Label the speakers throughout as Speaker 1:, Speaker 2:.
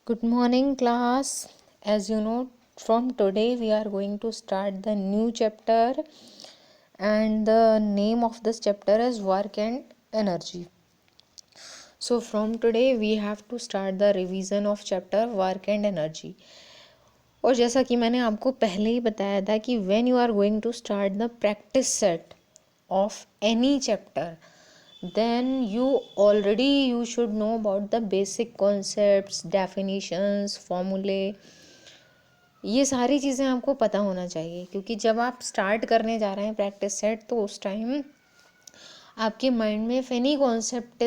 Speaker 1: Good morning, class. As you know, from today we are going to start the new chapter, and the name of this chapter is Work and Energy. So, from today we have to start the revision of chapter Work and Energy. और जैसा कि मैंने आपको पहले ही बताया था कि when you are going to start the practice set of any chapter, then you should know about the basic concepts, definitions, formulae. ये सारी चीज़ें आपको पता होना चाहिए, क्योंकि जब आप स्टार्ट करने जा रहे हैं प्रैक्टिस सेट, तो उस टाइम आपके माइंड में if every concept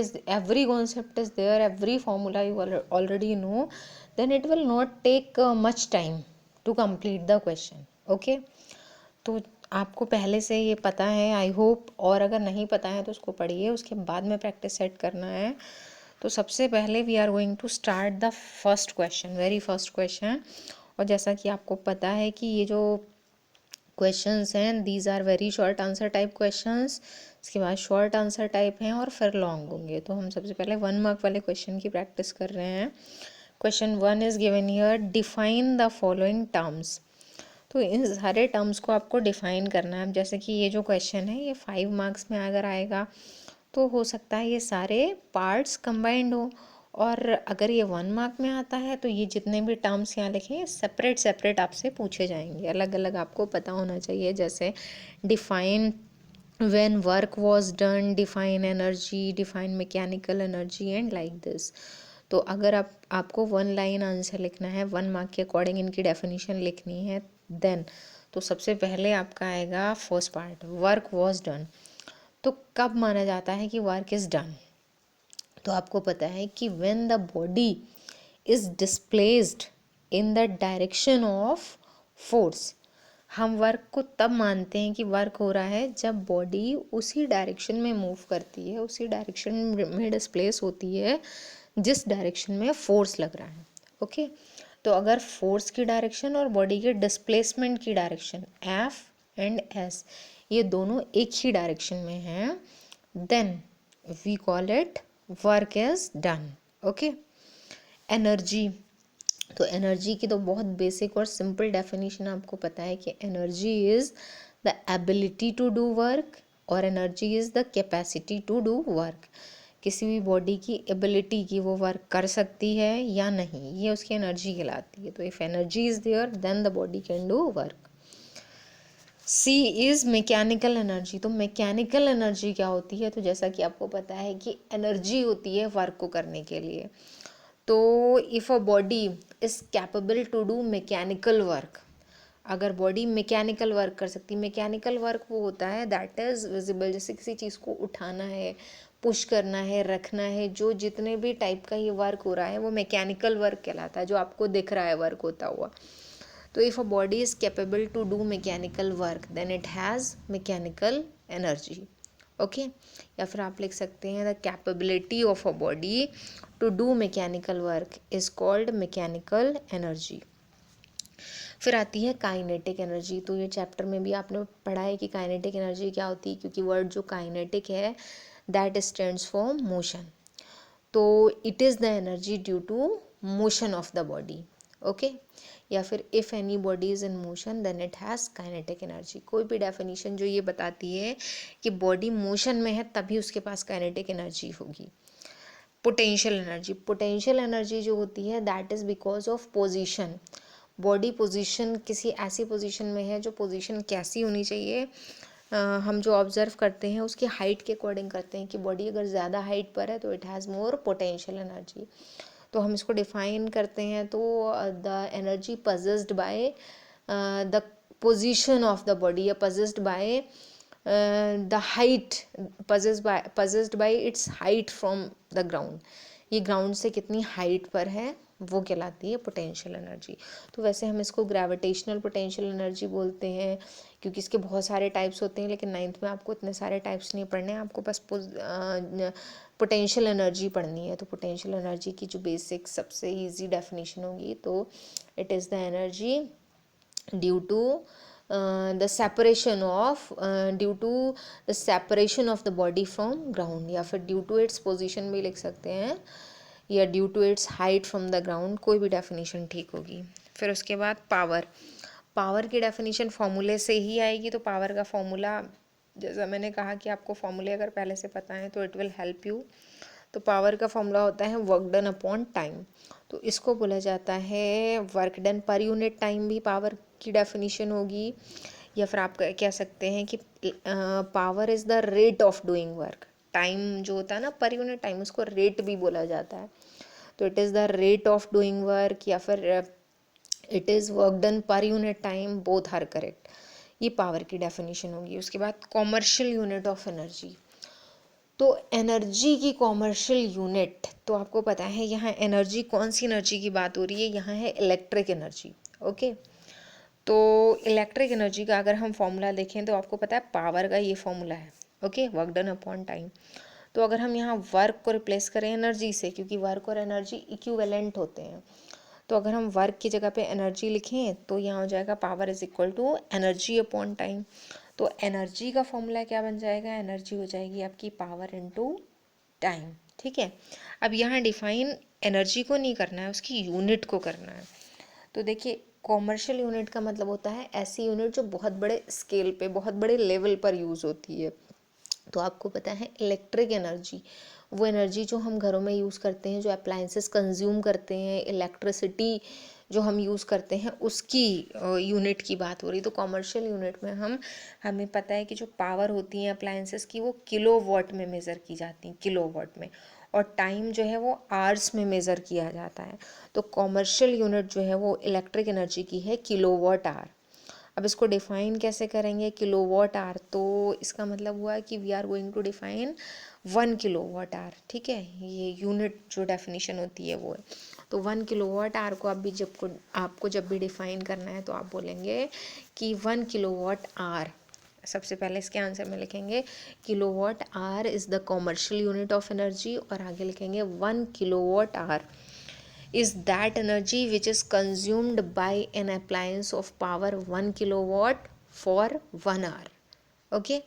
Speaker 1: is there, every formula you already know, then it will not take much time to complete the question. Okay, तो आपको पहले से ये पता है, आई होप. और अगर नहीं पता है तो उसको पढ़िए, उसके बाद में प्रैक्टिस सेट करना है. तो सबसे पहले we are going to start the first question, very first question. और जैसा कि आपको पता है कि ये जो क्वेश्चंस हैं, these are very short answer type questions. इसके बाद शॉर्ट आंसर टाइप हैं और फिर लॉन्ग होंगे. तो हम सबसे पहले 1 मार्क वाले क्वेश्चन की प्रैक्टिस कर रहे हैं. Question 1 is given here, define the following terms. तो इन सारे टर्म्स को आपको डिफाइन करना है. जैसे कि ये जो क्वेश्चन है, ये 5 मार्क्स में अगर आएगा तो हो सकता है ये सारे पार्ट्स कंबाइंड हो. और अगर ये 1 मार्क में आता है तो ये जितने भी टर्म्स यहाँ लिखे हैं सेपरेट सेपरेट आपसे पूछे जाएंगे, अलग अलग आपको पता होना चाहिए. जैसे define when work was done, define energy, define mechanical energy and like this. तो अगर आपको 1 लाइन आंसर लिखना है, 1 मार्क के अकॉर्डिंग इनकी डेफिनेशन लिखनी है, देन तो सबसे पहले आपका आएगा first part, work was done. तो कब माना जाता है कि वर्क इज़ डन? तो आपको पता है कि when the body is displaced in the direction of force. हम वर्क को तब मानते हैं कि वर्क हो रहा है जब बॉडी उसी डायरेक्शन में मूव करती है, उसी डायरेक्शन में डिस्प्लेस होती है जिस डायरेक्शन में फोर्स लग रहा है. ओके, तो अगर फोर्स की डायरेक्शन और बॉडी के डिस्प्लेसमेंट की डायरेक्शन एफ एंड एस, ये दोनों एक ही डायरेक्शन में हैं, then we call it work is done. Okay, energy. तो एनर्जी की तो बहुत बेसिक और सिंपल डेफिनेशन आपको पता है कि energy is the ability to do work और energy is the capacity to do work. किसी भी बॉडी की एबिलिटी की वो वर्क कर सकती है या नहीं, ये उसकी एनर्जी कहलाती है. तो if energy is there then the body can do work. See is mechanical energy. तो मैकेनिकल एनर्जी क्या होती है? तो जैसा कि आपको पता है कि एनर्जी होती है वर्क को करने के लिए. तो if a body is capable to do mechanical work, अगर बॉडी मैकेनिकल वर्क कर सकती, मैकेनिकल वर्क वो होता है दैट इज़ विजिबल. जैसे किसी चीज़ को उठाना है, पुश करना है, रखना है, जो जितने भी टाइप का ये वर्क हो रहा है वो मैकेनिकल वर्क कहलाता है, जो आपको दिख रहा है वर्क होता हुआ. तो if a body is capable to do mechanical work then it has mechanical energy. Okay, या फिर आप लिख सकते हैं the capability of a body to do mechanical work is called mechanical energy. फिर आती है काइनेटिक एनर्जी. तो ये चैप्टर में भी आपने पढ़ा है कि काइनेटिक एनर्जी क्या होती है, क्योंकि वर्ड जो काइनेटिक है दैट स्टैंड्स फॉर मोशन. तो it is the energy due to motion of the body. Okay, या फिर if any body is in motion then it has kinetic energy. कोई भी डेफिनेशन जो ये बताती है कि बॉडी मोशन में है तभी उसके पास काइनेटिक एनर्जी होगी. Potential energy. पोटेंशियल एनर्जी जो होती है that is because of position. Body position किसी ऐसी पोजीशन में है, जो पोजीशन कैसी होनी चाहिए, हम जो ऑब्ज़र्व करते हैं उसकी हाइट के अकॉर्डिंग करते हैं कि बॉडी अगर ज़्यादा हाइट पर है तो it has more potential energy. तो हम इसको डिफाइन करते हैं, तो the energy possessed by the position of the body या possessed by the height, possessed by its height from the ground. ये ग्राउंड से कितनी हाइट पर है वो कहलाती है पोटेंशियल एनर्जी. तो वैसे हम इसको ग्रेविटेशनल पोटेंशियल एनर्जी बोलते हैं, क्योंकि इसके बहुत सारे टाइप्स होते हैं, लेकिन 9th में आपको इतने सारे टाइप्स नहीं पढ़ने हैं, आपको बस पोटेंशियल एनर्जी पढ़नी है. तो पोटेंशियल एनर्जी की जो बेसिक सबसे इजी डेफिनेशन होगी, तो it is the energy due to the separation of the body from ground, या फिर ड्यू टू इट्स पोजीशन भी लिख सकते हैं, या due to its height from the ground, कोई भी डेफिनेशन ठीक होगी। फिर उसके बाद पावर, पावर की डेफिनेशन फॉर्मूले से ही आएगी। तो पावर का फॉर्मूला, जैसा मैंने कहा कि आपको फॉर्मूले अगर पहले से पता है तो इट विल हेल्प यू। तो पावर का फॉर्मूला होता है वर्क डन अपॉन टाइम। तो इसको बोला जाता है work done per unit time, भी पावर की डेफिनेशन होगी। या फिर आप कह सकते हैं कि power is the rate of doing work. Time जो होता है ना पर यूनिट टाइम, उसको रेट भी बोला जाता है। तो it is the rate of doing work या फिर it is work done per unit time, both are correct. ये पावर की डेफिनेशन होगी। उसके बाद कॉमर्शियल यूनिट ऑफ एनर्जी। तो एनर्जी की कॉमर्शियल यूनिट, तो आपको पता है यहाँ एनर्जी, कौन सी एनर्जी की बात हो रही है, यहाँ है इलेक्ट्रिक एनर्जी। ओके, तो इलेक्ट्रिक एनर्जी का अगर हम फॉर्मूला देखें तो आपको पता है पावर का ये फॉर्मूला है। Okay, work done upon time. तो अगर हम यहाँ वर्क को रिप्लेस करें एनर्जी से, क्योंकि वर्क और एनर्जी इक्विवेलेंट होते हैं, तो अगर हम वर्क की जगह पे एनर्जी लिखें तो यहाँ हो जाएगा power is equal to energy upon time. तो एनर्जी का फॉर्मूला क्या बन जाएगा, एनर्जी हो जाएगी आपकी पावर इनटू टाइम। ठीक है, अब यहाँ डिफाइन एनर्जी को नहीं करना है, उसकी यूनिट को करना है। तो देखिए, कॉमर्शियल यूनिट का मतलब होता है ऐसी यूनिट जो बहुत बड़े स्केल पे, बहुत बड़े लेवल पर यूज़ होती है। तो आपको पता है इलेक्ट्रिक एनर्जी, वो एनर्जी जो हम घरों में यूज़ करते हैं, जो अप्लायंसेस कंज्यूम करते हैं, इलेक्ट्रिसिटी जो हम यूज़ करते हैं, उसकी यूनिट की बात हो रही। तो कॉमर्शियल यूनिट में हमें पता है कि जो पावर होती है अप्लायंसेस की, वो किलो वॉट में मेज़र की जाती हैं, किलो वॉट में, और टाइम जो है वो आवर्स में मेज़र किया जाता है। तो कॉमर्शियल यूनिट जो है वो इलेक्ट्रिक एनर्जी की है किलोवाट आवर। अब इसको डिफाइन कैसे करेंगे, किलोवाट आवर, तो इसका मतलब हुआ कि we are going to define 1 kilowatt hour. ठीक है, ये यूनिट जो डेफिनेशन होती है वो है। तो 1 किलोवाट आवर को आपको जब भी डिफाइन करना है तो आप बोलेंगे कि 1 किलोवाट आवर, सबसे पहले इसके आंसर में लिखेंगे kilowatt hour is the commercial unit of energy, और आगे लिखेंगे 1 kilowatt our is that energy which is consumed by an appliance of power 1 kilowatt for 1 hour. Okay,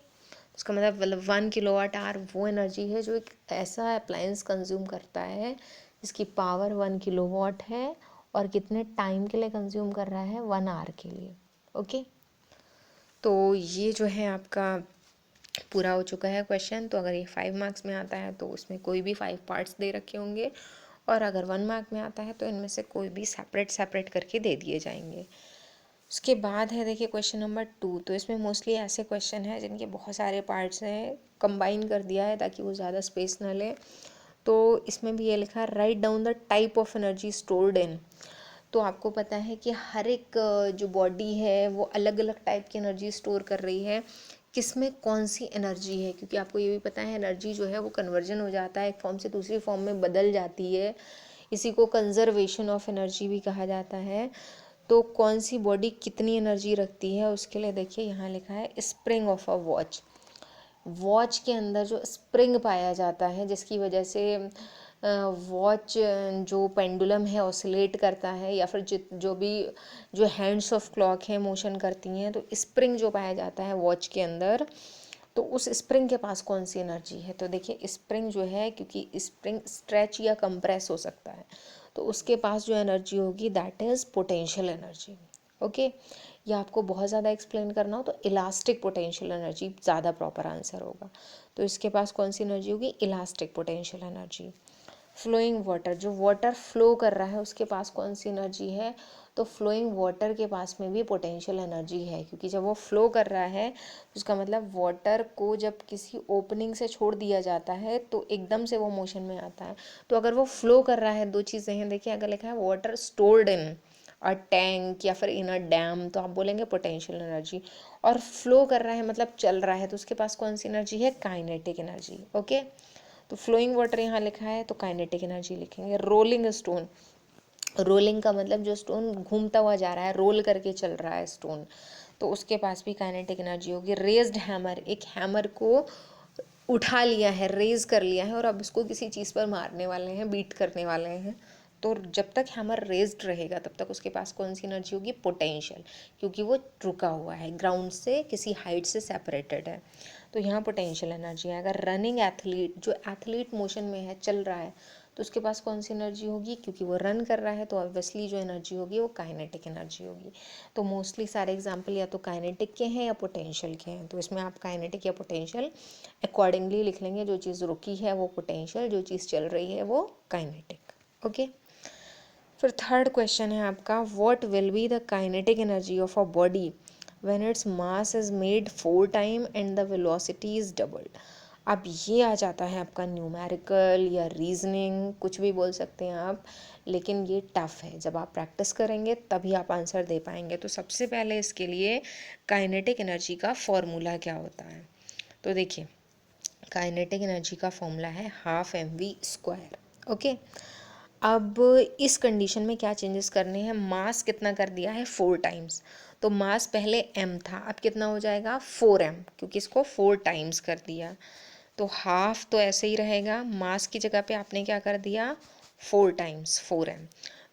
Speaker 1: उसका मतलब 1 किलोवाट आवर वो एनर्जी है जो एक ऐसा अप्लायंस कंज्यूम करता है जिसकी पावर 1 किलोवाट है, और कितने टाइम के लिए कंज्यूम कर रहा है, 1 आवर के लिए। ओके, तो ये जो है आपका पूरा हो चुका है क्वेश्चन। तो अगर ये 5 मार्क्स में आता है तो उसमें कोई भी 5 पार्ट्स दे रखे होंगे, और अगर 1 मार्क में आता है तो इनमें से कोई भी सेपरेट करके दे दिए जाएंगे। उसके बाद है देखिए क्वेश्चन नंबर 2। तो इसमें मोस्टली ऐसे क्वेश्चन हैं जिनके बहुत सारे पार्ट्स हैं, कंबाइन कर दिया है ताकि वो ज़्यादा स्पेस ना ले। तो इसमें भी ये लिखा है write down the type of energy stored in. तो आपको पता है कि हर एक जो बॉडी है वो अलग अलग टाइप की एनर्जी स्टोर कर रही है, किसमें कौन सी एनर्जी है, क्योंकि आपको ये भी पता है एनर्जी जो है वो कन्वर्जन हो जाता है, एक फॉर्म से दूसरी फॉर्म में बदल जाती है। इसी को कंजर्वेशन ऑफ एनर्जी भी कहा जाता है। तो कौन सी बॉडी कितनी एनर्जी रखती है, उसके लिए देखिए यहाँ लिखा है spring of a watch. Watch के अंदर जो स्प्रिंग पाया जाता है जिसकी वजह से वॉच जो पेंडुलम है ऑसिलेट करता है, या फिर जो हैंड्स ऑफ क्लॉक है मोशन करती हैं, तो स्प्रिंग जो पाया जाता है वॉच के अंदर, तो उस स्प्रिंग के पास कौन सी एनर्जी है। तो देखिए स्प्रिंग जो है, क्योंकि स्प्रिंग स्ट्रेच या कंप्रेस हो सकता है, तो उसके पास जो एनर्जी होगी that is potential energy. Okay, या आपको बहुत ज़्यादा एक्सप्लेन करना हो तो इलास्टिक पोटेंशियल एनर्जी ज़्यादा प्रॉपर आंसर होगा। तो इसके पास कौन सी एनर्जी होगी, elastic potential energy. Flowing water, जो वाटर फ्लो कर रहा है उसके पास कौन सी एनर्जी है, तो फ्लोइंग वाटर के पास में भी पोटेंशियल एनर्जी है, क्योंकि जब वो फ्लो कर रहा है उसका मतलब वाटर को जब किसी ओपनिंग से छोड़ दिया जाता है तो एकदम से वो मोशन में आता है। तो अगर वो फ्लो कर रहा है, दो चीज़ें हैं, देखिए अगर लिखा है water stored in a tank या फिर इन अ डैम, तो आप बोलेंगे पोटेंशियल एनर्जी। और फ्लो कर रहा है मतलब चल रहा है, तो उसके पास कौन सी एनर्जी है, काइनेटिक एनर्जी। ओके, तो फ्लोइंग वाटर यहाँ लिखा है तो काइनेटिक एनर्जी लिखेंगे। रोलिंग स्टोन, रोलिंग का मतलब जो स्टोन घूमता हुआ जा रहा है, रोल करके चल रहा है स्टोन, तो उसके पास भी काइनेटिक एनर्जी होगी। रेज्ड हैमर, एक हैमर को उठा लिया है, रेज कर लिया है, और अब उसको किसी चीज़ पर मारने वाले हैं, बीट करने वाले हैं, तो जब तक हैमर रेज्ड रहेगा तब तक उसके पास कौन सी एनर्जी होगी, पोटेंशियल, क्योंकि वो रुका हुआ है, ग्राउंड से किसी हाइट से सेपरेटेड है, तो यहाँ पोटेंशियल एनर्जी है। अगर रनिंग एथलीट, जो एथलीट मोशन में है, चल रहा है, तो उसके पास कौन सी एनर्जी होगी, क्योंकि वो रन कर रहा है तो ऑब्वियसली जो एनर्जी होगी वो काइनेटिक एनर्जी होगी। तो मोस्टली सारे एग्जाम्पल या तो काइनेटिक के हैं या पोटेंशियल के हैं, तो इसमें आप काइनेटिक या पोटेंशियल अकॉर्डिंगली लिख लेंगे। जो चीज़ रुकी है वो पोटेंशियल, जो चीज़ चल रही है वो काइनेटिक। ओके, फिर थर्ड क्वेश्चन है आपका, what will be the kinetic energy of a body when its mass is made 4 time and the velocity is doubled. अब ये आ जाता है आपका न्यूमेरिकल या रीजनिंग, कुछ भी बोल सकते हैं आप, लेकिन ये टफ है। जब आप प्रैक्टिस करेंगे तभी आप आंसर दे पाएंगे। तो सबसे पहले इसके लिए काइनेटिक एनर्जी का फॉर्मूला क्या होता है, तो देखिए काइनेटिक एनर्जी का फॉर्मूला है ½ mv²। ओके, अब इस कंडीशन में क्या चेंजेस करने हैं, मास कितना कर दिया है 4 टाइम्स, तो मास पहले m था, अब कितना हो जाएगा 4m, क्योंकि इसको 4 टाइम्स कर दिया। तो हाफ तो ऐसे ही रहेगा, मास की जगह पे आपने क्या कर दिया 4 टाइम्स 4m।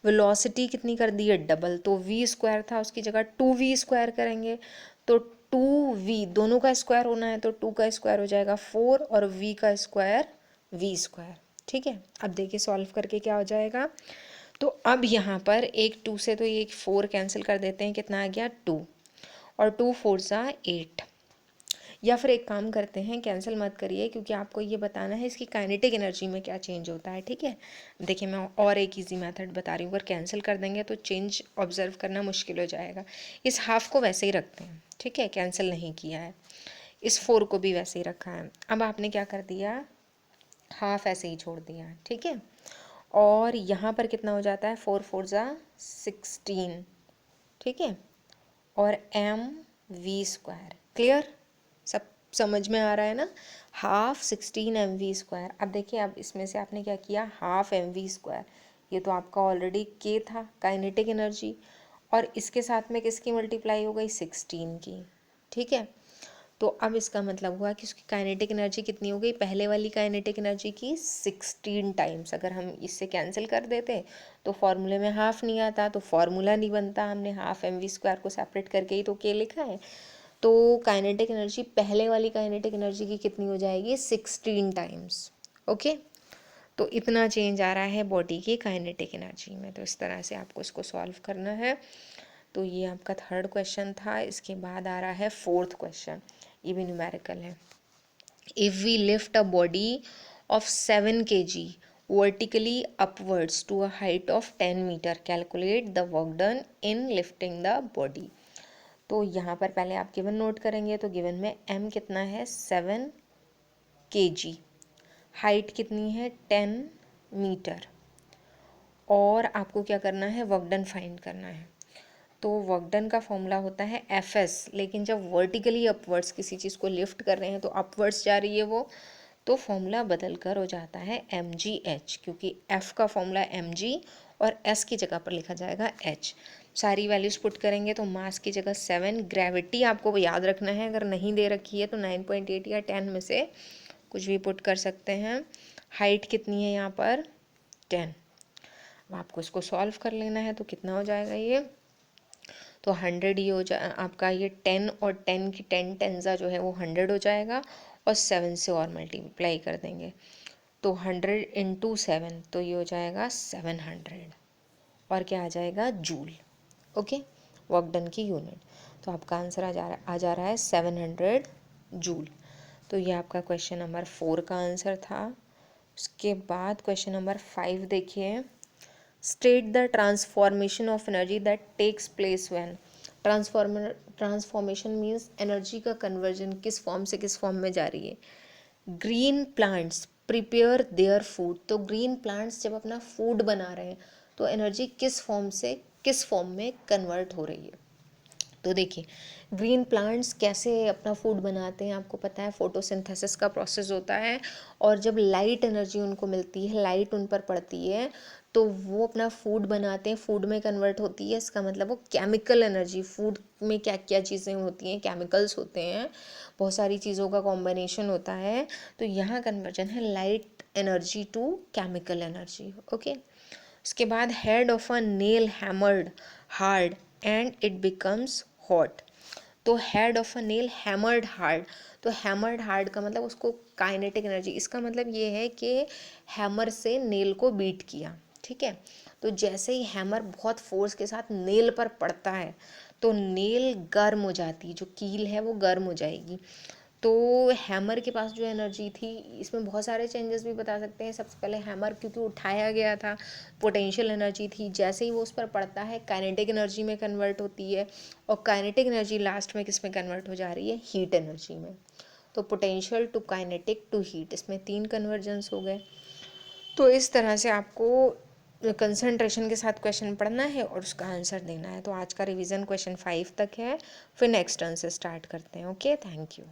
Speaker 1: वेलोसिटी कितनी कर दी है डबल, तो v² था उसकी जगह 2v² करेंगे, तो 2v दोनों का स्क्वायर होना है, तो 2 का स्क्वायर हो जाएगा 4 और v का स्क्वायर v²। ठीक है, अब देखिए सॉल्व करके क्या हो जाएगा। तो अब यहाँ पर एक 2 से तो ये 4 कैंसिल कर देते हैं, कितना आ गया 2, और 2 4 सा 8। या फिर एक काम करते हैं, कैंसिल मत करिए क्योंकि आपको ये बताना है इसकी काइनेटिक एनर्जी में क्या चेंज होता है। ठीक है, देखिए मैं और एक इजी मेथड बता रही हूँ, अगर कैंसिल कर देंगे तो चेंज ऑब्जर्व करना मुश्किल हो जाएगा। इस हाफ को वैसे ही रखते हैं, ठीक है, कैंसिल नहीं किया है। इस 4 को भी वैसे ही रखा है। अब आपने क्या कर दिया, हाफ ऐसे ही छोड़ दिया, ठीक है। और यहाँ पर कितना हो जाता है 4 4 ज़ा 16, ठीक है, और mv²। क्लियर, सब समझ में आ रहा है ना, ½ 16 mv²। अब देखिए, अब इसमें से आपने क्या किया, ½ mv², ये तो आपका ऑलरेडी k था काइनेटिक एनर्जी, और इसके साथ में किसकी मल्टीप्लाई हो गई 16 की। ठीक है, तो अब इसका मतलब हुआ कि उसकी काइनेटिक एनर्जी कितनी हो गई, पहले वाली काइनेटिक एनर्जी की 16 टाइम्स। अगर हम इससे कैंसिल कर देते तो फॉर्मूले में हाफ नहीं आता, तो फॉर्मूला नहीं बनता, हमने ½ mv² को सेपरेट करके ही तो k लिखा है। तो काइनेटिक एनर्जी पहले वाली काइनेटिक एनर्जी की कितनी हो जाएगी 16 टाइम्स। ओके, तो इतना चेंज आ रहा है बॉडी की काइनेटिक एनर्जी में। तो इस तरह से आपको इसको सॉल्व करना है। तो ये आपका थर्ड क्वेश्चन था। इसके बाद आ रहा है फोर्थ क्वेश्चन, ये भी न्यूमेरिकल है। If we lift a body of 7 kg vertically upwards to a height of 10 meter, calculate the work done in lifting the body। तो यहाँ पर पहले आप गिवन नोट करेंगे, तो गिवन में m कितना है 7 kg, हाइट कितनी है 10 मीटर, और आपको क्या करना है वर्क डन फाइंड करना है। तो वर्क डन का फॉर्मूला होता है Fs, लेकिन जब वर्टिकली अपवर्ड्स किसी चीज़ को लिफ्ट कर रहे हैं तो अपवर्ड्स जा रही है वो, तो फॉर्मूला बदल कर हो जाता है mgh, क्योंकि F का फॉर्मूला mg और S की जगह पर लिखा जाएगा h। सारी वैल्यूज़ पुट करेंगे तो मास की जगह 7, ग्रेविटी आपको याद रखना है, अगर नहीं दे रखी है तो 9.8 या 10 में से कुछ भी पुट कर सकते हैं। हाइट कितनी है यहाँ पर 10। अब आपको इसको सॉल्व कर लेना है, तो कितना हो जाएगा ये, तो 100 ही हो आपका ये 10 और 10 की 10 टेंजा जो है वो 100 हो जाएगा, और 7 से और मल्टीप्लाई कर देंगे, तो 100 × 7, तो ये हो जाएगा 700, और क्या आ जाएगा जूल। ओके, वर्क डन की यूनिट। तो आपका आंसर आ जा रहा है 700 जूल। तो ये आपका क्वेश्चन नंबर 4 का आंसर था। उसके बाद क्वेश्चन नंबर 5 देखिए, state the transformation of energy that takes place when. Transformation means energy का कन्वर्जन किस फॉर्म से किस फॉर्म में जा रही है। Green plants prepare their food, तो ग्रीन प्लांट्स जब अपना फूड बना रहे हैं तो एनर्जी किस फॉर्म से किस फॉर्म में कन्वर्ट हो रही है। तो देखिए ग्रीन प्लांट्स कैसे अपना फूड बनाते हैं, आपको पता है फोटोसिंथेसिस का प्रोसेस होता है, और जब लाइट एनर्जी उनको मिलती है, लाइट उन पर पड़ती है, तो वो अपना फूड बनाते हैं, फूड में कन्वर्ट होती है। इसका मतलब वो केमिकल एनर्जी, फूड में क्या क्या चीज़ें होती हैं, केमिकल्स होते हैं, बहुत सारी चीज़ों का कॉम्बिनेशन होता है, तो यहाँ कन्वर्जन है light energy to chemical energy. Okay, उसके बाद head of a nail hammered hard and it becomes hot, तो head of a nail hammered hard, तो हैमर्ड हार्ड का मतलब उसको काइनेटिक एनर्जी, इसका मतलब ये है कि हैमर से नेल को बीट किया, ठीक है। तो जैसे ही हैमर बहुत फोर्स के साथ नेल पर पड़ता है तो नेल गर्म हो जाती है, जो कील है वो गर्म हो जाएगी। तो हैमर के पास जो एनर्जी थी, इसमें बहुत सारे चेंजेस भी बता सकते हैं। सबसे पहले हैमर क्योंकि उठाया गया था, पोटेंशियल एनर्जी थी, जैसे ही वो उस पर पड़ता है काइनेटिक एनर्जी में कन्वर्ट होती है, और काइनेटिक एनर्जी लास्ट में किस में कन्वर्ट हो जा रही है, हीट एनर्जी में। तो potential to kinetic to heat, इसमें 3 कन्वर्जन्स हो गए। तो इस तरह से आपको कंसंट्रेशन के साथ क्वेश्चन पढ़ना है और उसका आंसर देना है। तो आज का रिवीजन क्वेश्चन 5 तक है, फिर नेक्स्ट टर्न से स्टार्ट करते हैं। Okay, thank you.